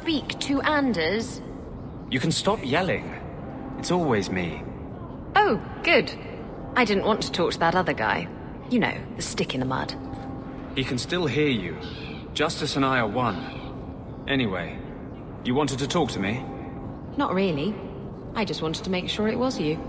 speak to Anders? You can stop yelling. It's always me. Oh, good. I didn't want to talk to that other guy. You know, the stick in the mud. He can still hear you. Justice and I are one. Anyway, you wanted to talk to me? Not really. I just wanted to make sure it was you.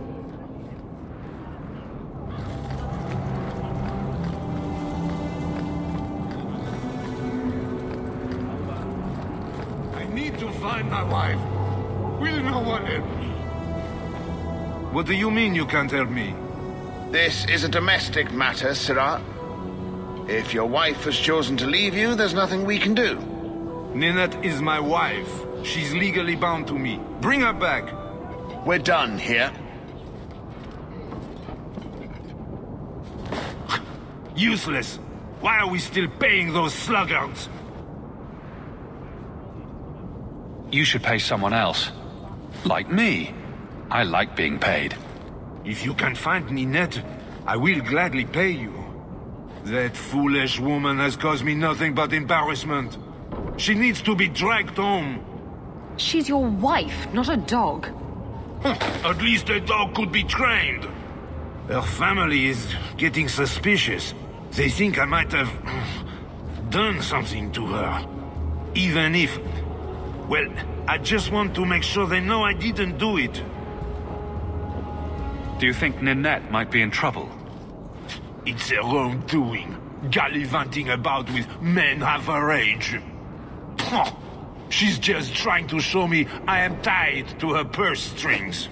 I need to find my wife. Will no one help me? What do you mean you can't help me? This is a domestic matter, Sirrah. If your wife has chosen to leave you, there's nothing we can do. Ninette is my wife. She's legally bound to me. Bring her back. We're done here. Useless. Why are we still paying those sluggards? You should pay someone else. Like me. I like being paid. If you can find Ninette, I will gladly pay you. That foolish woman has caused me nothing but embarrassment. She needs to be dragged home. She's your wife, not a dog. At least a dog could be trained. Her family is getting suspicious. They think I might have done something to her. Even if... Well, I just want to make sure they know I didn't do it. Do you think Ninette might be in trouble? It's her own doing, gallivanting about with men half her age. She's just trying to show me I am tied to her purse strings.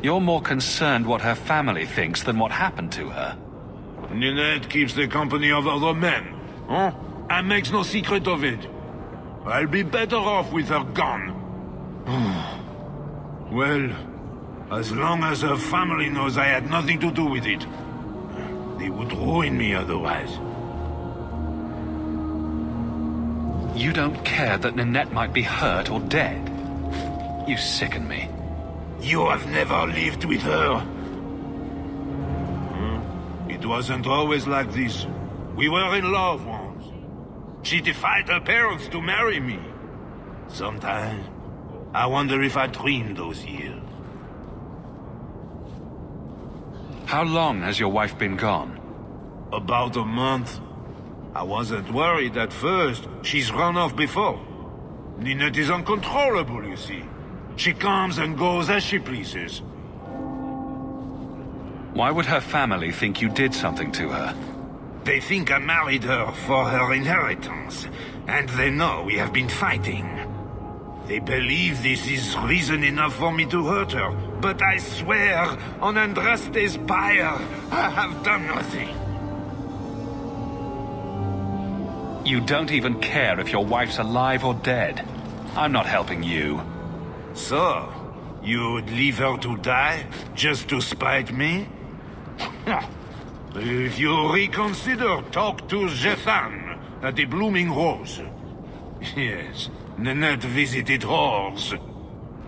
You're more concerned what her family thinks than what happened to her. Ninette keeps the company of other men, huh? And makes no secret of it. I'll be better off with her gone. Well, as long as her family knows I had nothing to do with it. They would ruin me otherwise. You don't care that Ninette might be hurt or dead. You sicken me. You have never lived with her. It wasn't always like this. We were in love once. She defied her parents to marry me. Sometimes, I wonder if I dreamed those years. How long has your wife been gone? About a month. I wasn't worried at first. She's run off before. Ninette is uncontrollable, you see. She comes and goes as she pleases. Why would her family think you did something to her? They think I married her for her inheritance, and they know we have been fighting. They believe this is reason enough for me to hurt her, but I swear on Andraste's pyre, I have done nothing. You don't even care if your wife's alive or dead. I'm not helping you. So, you'd leave her to die, just to spite me? If you reconsider, talk to Jethan at the Blooming Rose. Yes, Ninette visited whores.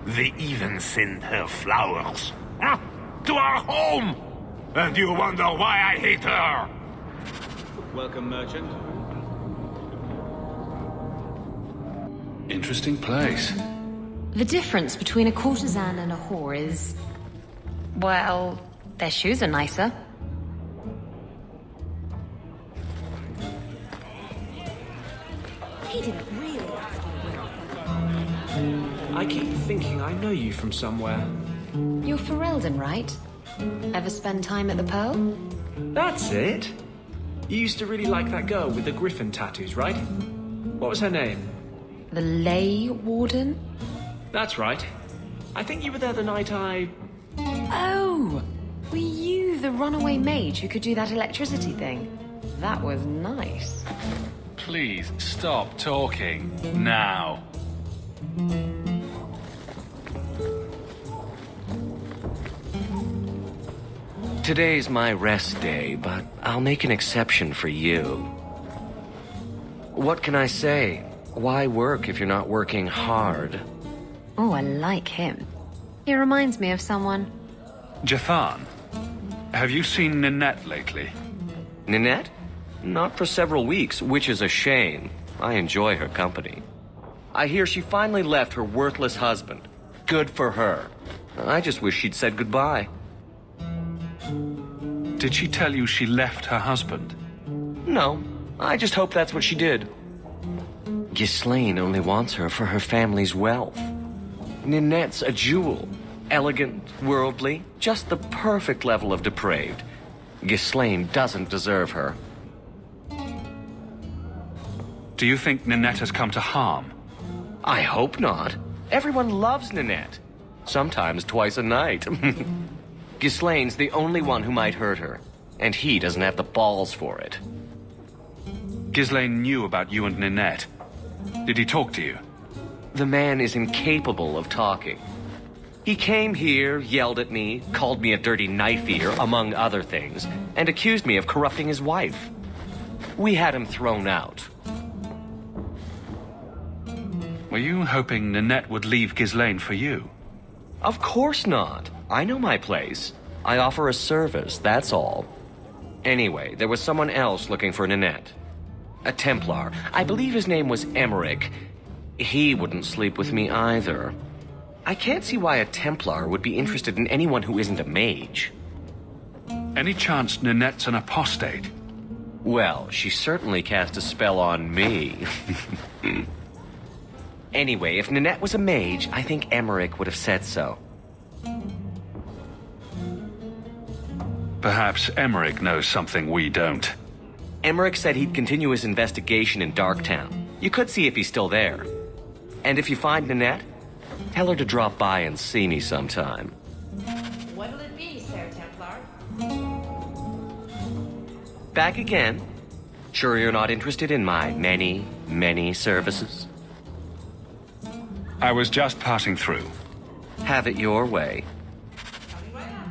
They even send her flowers. To our home! And you wonder why I hate her! Welcome, merchant. Interesting place. The difference between a courtesan and a whore is... well, their shoes are nicer. He didn't really ask you. I keep thinking I know you from somewhere. You're Ferelden, right? Ever spend time at the Pearl? That's it. You used to really like that girl with the griffin tattoos, right? What was her name? The Lay Warden? That's right. I think you were there the night I... Oh! Were you the runaway mage who could do that electricity thing? That was nice. Please stop talking now. Today's my rest day, but I'll make an exception for you. What can I say? Why work if you're not working hard? Oh, I like him. He reminds me of someone. Jethan, have you seen Ninette lately? Ninette? Not for several weeks, which is a shame. I enjoy her company. I hear she finally left her worthless husband. Good for her. I just wish she'd said goodbye. Did she tell you she left her husband? No, I just hope that's what she did. Ghislaine only wants her for her family's wealth. Ninette's a jewel. Elegant, worldly, just the perfect level of depraved. Ghislaine doesn't deserve her. Do you think Ninette has come to harm? I hope not. Everyone loves Ninette. Sometimes twice a night. Ghislaine's the only one who might hurt her, and he doesn't have the balls for it. Ghislaine knew about you and Ninette. Did he talk to you? The man is incapable of talking. He came here, yelled at me, called me a dirty knife-eater, among other things, and accused me of corrupting his wife. We had him thrown out. Were you hoping Ninette would leave Ghislaine for you? Of course not. I know my place. I offer a service, that's all. Anyway, there was someone else looking for Ninette. A Templar. I believe his name was Emmerich. He wouldn't sleep with me either. I can't see why a Templar would be interested in anyone who isn't a mage. Any chance Ninette's an apostate? Well, she certainly cast a spell on me. Anyway, if Ninette was a mage, I think Emmerich would have said so. Perhaps Emmerich knows something we don't. Emmerich said he'd continue his investigation in Darktown. You could see if he's still there. And if you find Ninette, tell her to drop by and see me sometime. What'll it be, Sir Templar? Back again? Sure you're not interested in my many, many services? I was just passing through. Have it your way. Coming right up.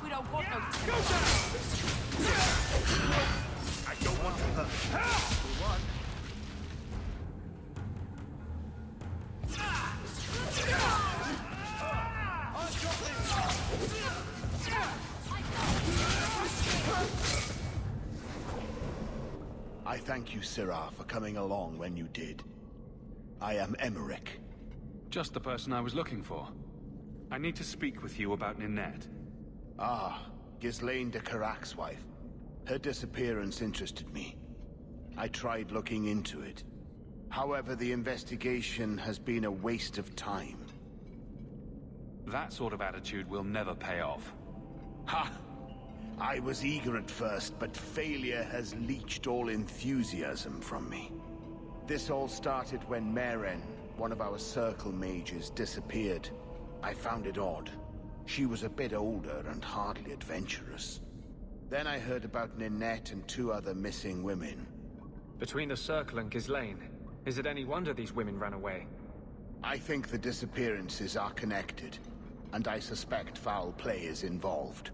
We don't want no I don't want to hurt. I thank you, Sirrah, for coming along when you did. I am Emmerich. Just the person I was looking for. I need to speak with you about Ninette. Ah, Ghislaine de Carac's wife. Her disappearance interested me. I tried looking into it. However, the investigation has been a waste of time. That sort of attitude will never pay off. Ha! I was eager at first, but failure has leached all enthusiasm from me. This all started when Maren, one of our circle mages, disappeared. I found it odd. She was a bit older and hardly adventurous. Then I heard about Ninette and 2 other missing women. Between the Circle and Ghislaine, is it any wonder these women ran away? I think the disappearances are connected, and I suspect foul play is involved.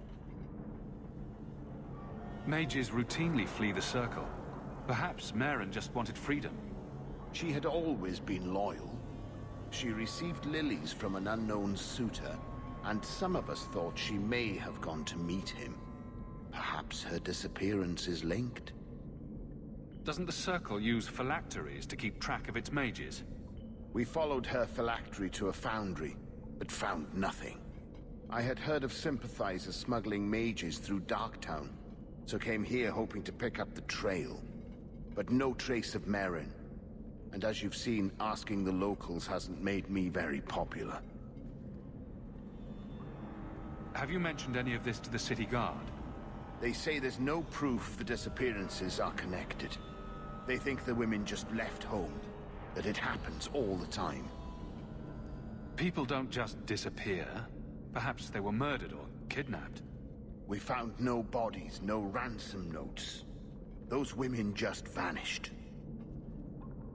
Mages routinely flee the Circle. Perhaps Maren just wanted freedom. She had always been loyal. She received lilies from an unknown suitor, and some of us thought she may have gone to meet him. Perhaps her disappearance is linked. Doesn't the Circle use phylacteries to keep track of its mages? We followed her phylactery to a foundry, but found nothing. I had heard of sympathizers smuggling mages through Darktown, so came here hoping to pick up the trail. But no trace of Maren. And as you've seen, asking the locals hasn't made me very popular. Have you mentioned any of this to the City Guard? They say there's no proof the disappearances are connected. They think the women just left home, that it happens all the time. People don't just disappear. Perhaps they were murdered or kidnapped. We found no bodies, no ransom notes. Those women just vanished.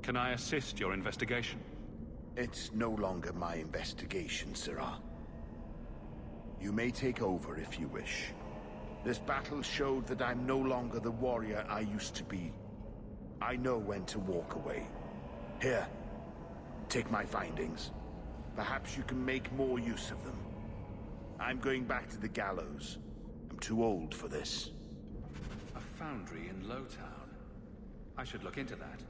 Can I assist your investigation? It's no longer my investigation, Sirrah. You may take over if you wish. This battle showed that I'm no longer the warrior I used to be. I know when to walk away. Here, take my findings. Perhaps you can make more use of them. I'm going back to the gallows. too old for this. A foundry in Lowtown. I should look into that.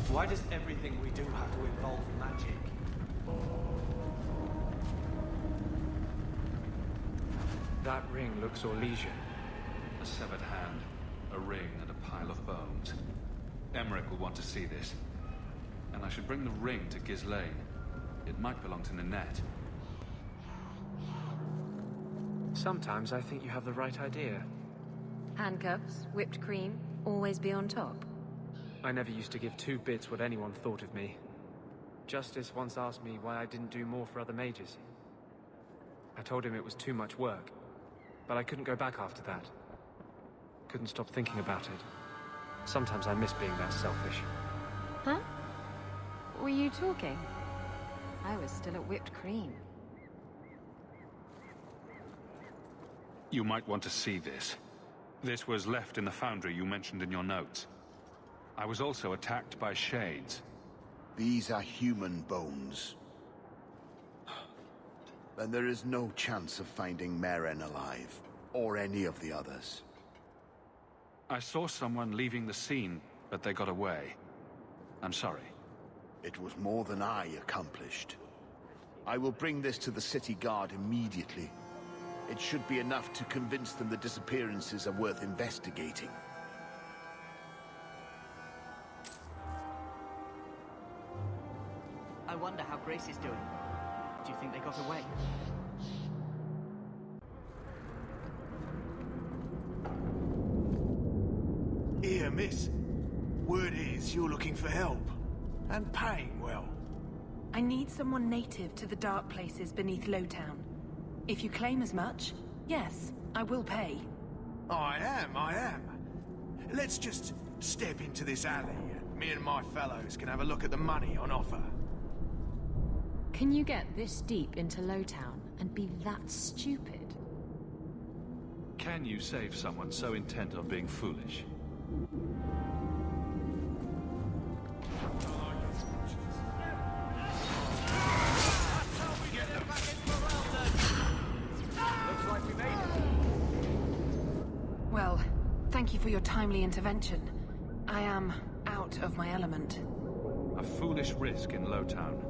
Why does everything we do have to involve magic? That ring looks Orlesian. A severed hand, a ring, and a pile of bones. Emmerich will want to see this. And I should bring the ring to Ghislaine. It might belong to Ninette. Sometimes I think you have the right idea. Handcuffs, whipped cream, always be on top. I never used to give two bits what anyone thought of me. Justice once asked me why I didn't do more for other mages. I told him it was too much work, but I couldn't go back after that. Couldn't stop thinking about it. Sometimes I miss being that selfish. Huh? Were you talking? I was still at whipped cream. You might want to see this. This was left in the foundry you mentioned in your notes. I was also attacked by shades. These are human bones. Then there is no chance of finding Meren alive, or any of the others. I saw someone leaving the scene, but they got away. I'm sorry. It was more than I accomplished. I will bring this to the city guard immediately. It should be enough to convince them the disappearances are worth investigating. I wonder how Grace is doing. Do you think they got away? Here, miss. Word is you're looking for help. And paying well. I need someone native to the dark places beneath Lowtown. If you claim as much, yes, I will pay. I am. Let's just step into this alley, and me and my fellows can have a look at the money on offer. Can you get this deep into Lowtown and be that stupid? Can you save someone so intent on being foolish? Well, thank you for your timely intervention. I am out of my element. A foolish risk in Lowtown.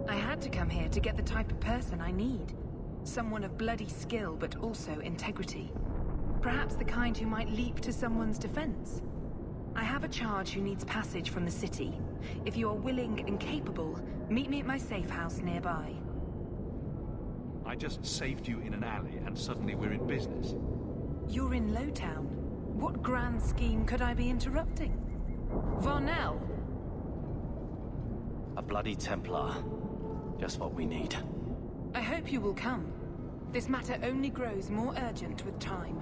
I had to come here to get the type of person I need. Someone of bloody skill, but also integrity. Perhaps the kind who might leap to someone's defense. I have a charge who needs passage from the city. If you are willing and capable, meet me at my safe house nearby. I just saved you in an alley, and suddenly we're in business. You're in Lowtown. What grand scheme could I be interrupting? Varnell! A bloody Templar. Just what we need. I hope you will come. This matter only grows more urgent with time.